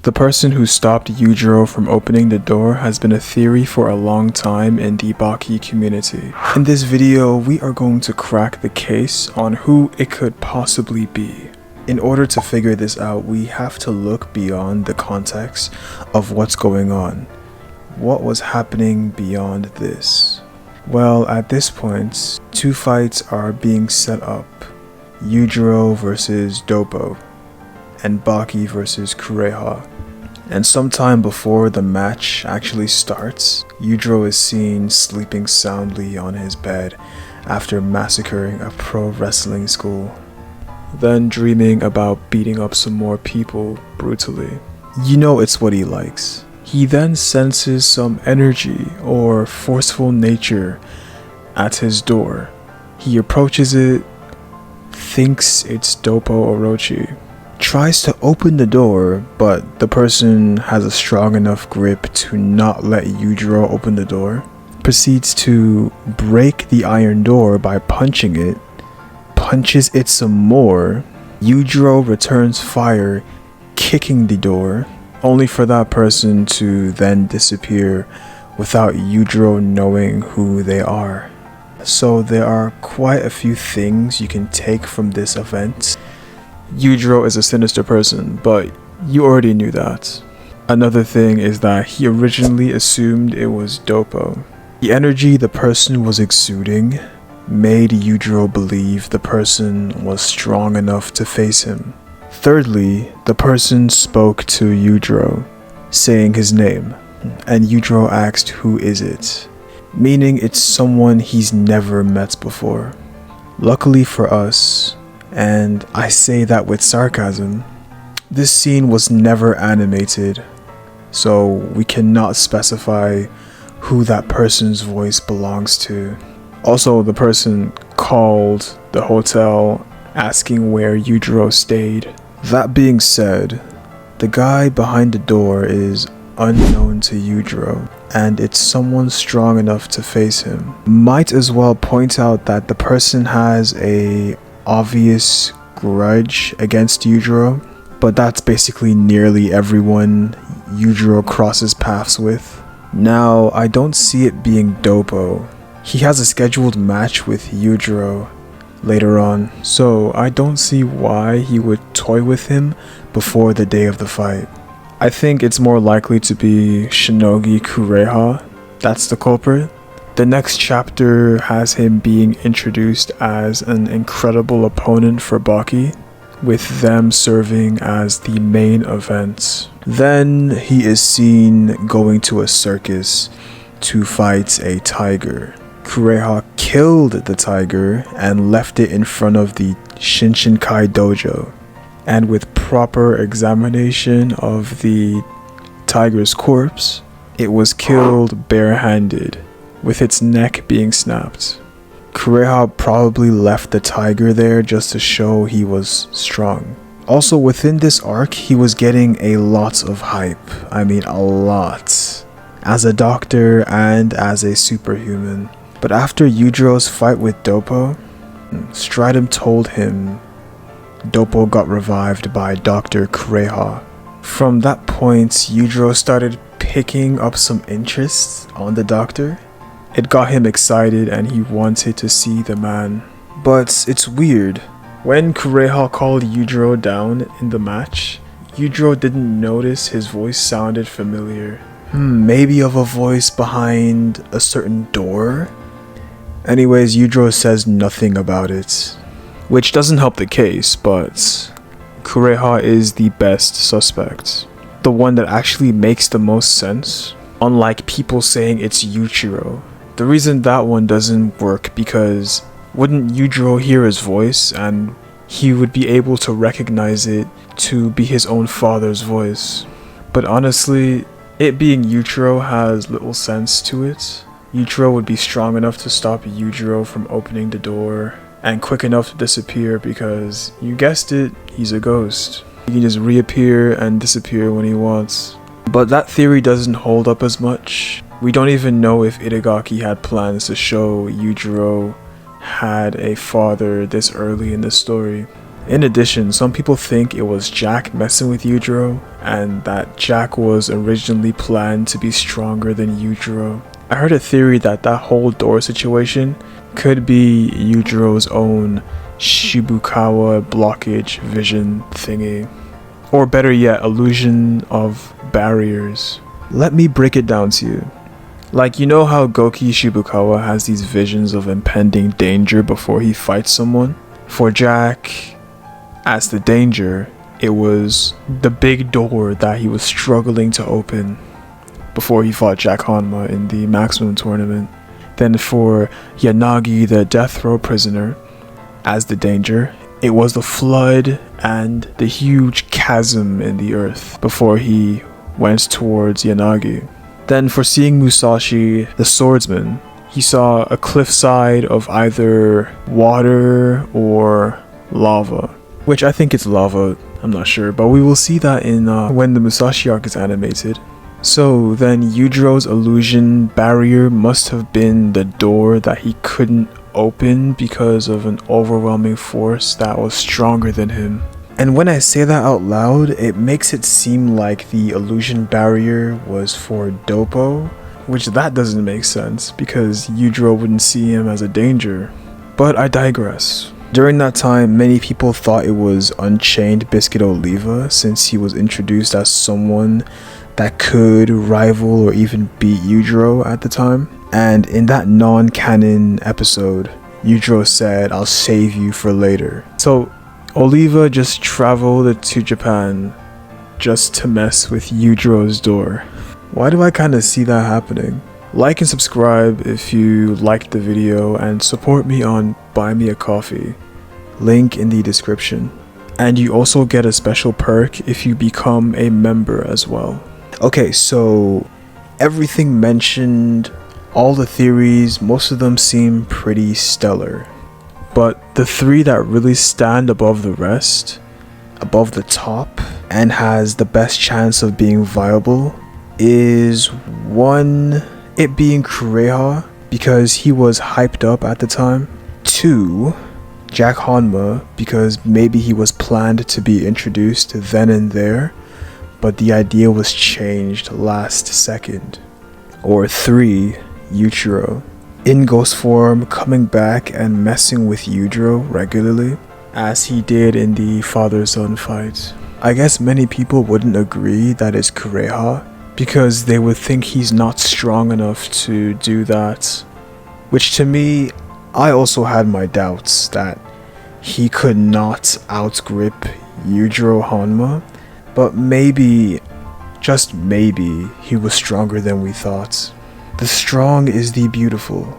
The person who stopped Yujiro from opening the door has been a theory for a long time in the Baki community. In this video, we are going to crack the case on who it could possibly be. In order to figure this out, we have to look beyond the context of what's going on. What was happening beyond this? Well, at this point, two fights are being set up. Yujiro versus Doppo, and Baki versus Kureha. And sometime before the match actually starts, Yujiro is seen sleeping soundly on his bed after massacring a pro wrestling school, then dreaming about beating up some more people brutally. You know it's what he likes. He then senses some energy or forceful nature at his door. He approaches it, thinks it's Doppo Orochi, tries to open the door, but the person has a strong enough grip to not let Yujiro open the door, proceeds to break the iron door by punching it, punches it some more. Yujiro returns fire, kicking the door, only for that person to then disappear without Yujiro knowing who they are. So there are quite a few things you can take from this event. Yujiro is a sinister person, but you already knew that. Another thing is that he originally assumed it was Doppo. The energy the person was exuding made Yujiro believe the person was strong enough to face him. Thirdly, the person spoke to Yujiro, saying his name, and Yujiro asked who is it, meaning it's someone he's never met before. Luckily for us, and I say that with sarcasm, this scene was never animated, so we cannot specify who that person's voice belongs to. Also, the person called the hotel asking where Yujiro stayed. That being said, the guy behind the door is unknown to Yujiro, and it's someone strong enough to face him. Might as well point out that the person has a obvious grudge against Yujiro, but that's basically nearly everyone Yujiro crosses paths with. Now, I don't see it being Doppo. He has a scheduled match with Yujiro later on, so I don't see why he would toy with him before the day of the fight. I think it's more likely to be Shinogi Kureha that's the culprit. The next chapter has him being introduced as an incredible opponent for Baki, with them serving as the main event. Then he is seen going to a circus to fight a tiger. Kureha killed the tiger and left it in front of the Shinshinkai dojo, and with proper examination of the tiger's corpse, it was killed barehanded, with its neck being snapped. Kureha probably left the tiger there just to show he was strong. Also, within this arc, he was getting a lot of hype. I mean, a lot. As a doctor and as a superhuman. But after Yujiro's fight with Doppo, Stridum told him Doppo got revived by Dr. Kureha. From that point, Yujiro started picking up some interest on the doctor. It got him excited and he wanted to see the man. But it's weird. When Kureha called Yujiro down in the match, Yujiro didn't notice his voice sounded familiar. Maybe of a voice behind a certain door? Anyways, Yujiro says nothing about it, which doesn't help the case, but Kureha is the best suspect. The one that actually makes the most sense, unlike people saying it's Yujiro. The reason that one doesn't work because wouldn't Yujiro hear his voice and he would be able to recognize it to be his own father's voice. But honestly, it being Yujiro has little sense to it. Yujiro would be strong enough to stop Yujiro from opening the door and quick enough to disappear because, you guessed it, he's a ghost. He can just reappear and disappear when he wants. But that theory doesn't hold up as much. We don't even know if Itagaki had plans to show Yujiro had a father this early in the story. In addition, some people think it was Jack messing with Yujiro, and that Jack was originally planned to be stronger than Yujiro. I heard a theory that that whole door situation could be Yujiro's own Shibukawa blockage vision thingy. Or better yet, illusion of barriers. Let me break it down to you. Like, you know how Goki Shibukawa has these visions of impending danger before he fights someone? For Jack, as the danger, it was the big door that he was struggling to open before he fought Jack Hanma in the maximum tournament. Then for Yanagi, the death row prisoner, as the danger, it was the flood and the huge chasm in the earth before he went towards Yanagi. Then for seeing Musashi, the swordsman, he saw a cliffside of either water or lava, which I think it's lava, I'm not sure, but we will see that in when the Musashi arc is animated. So then Yujiro's illusion barrier must have been the door that he couldn't open because of an overwhelming force that was stronger than him. And when I say that out loud, it makes it seem like the illusion barrier was for Doppo, which that doesn't make sense because Yujiro wouldn't see him as a danger. But I digress. During that time, many people thought it was Unchained Biscuit Oliva since he was introduced as someone that could rival or even beat Yujiro at the time. And in that non-canon episode, Yujiro said, "I'll save you for later." So Oliva just traveled to Japan just to mess with Yujiro's door. Why do I kind of see that happening? Like and subscribe if you liked the video, and support me on Buy Me a Coffee, link in the description. And you also get a special perk if you become a member as well. Okay, so everything mentioned, all the theories, most of them seem pretty stellar. But the three that really stand above the rest, above the top, and has the best chance of being viable is one, it being Kureha, because he was hyped up at the time. Two, Jack Hanma, because maybe he was planned to be introduced then and there, but the idea was changed last second. Or three, Yujiro, in ghost form, coming back and messing with Yujiro regularly, as he did in the father-son fight. I guess many people wouldn't agree that it's Kureha, because they would think he's not strong enough to do that. Which to me, I also had my doubts that he could not outgrip Yujiro Hanma, but maybe, just maybe, he was stronger than we thought. The strong is the beautiful.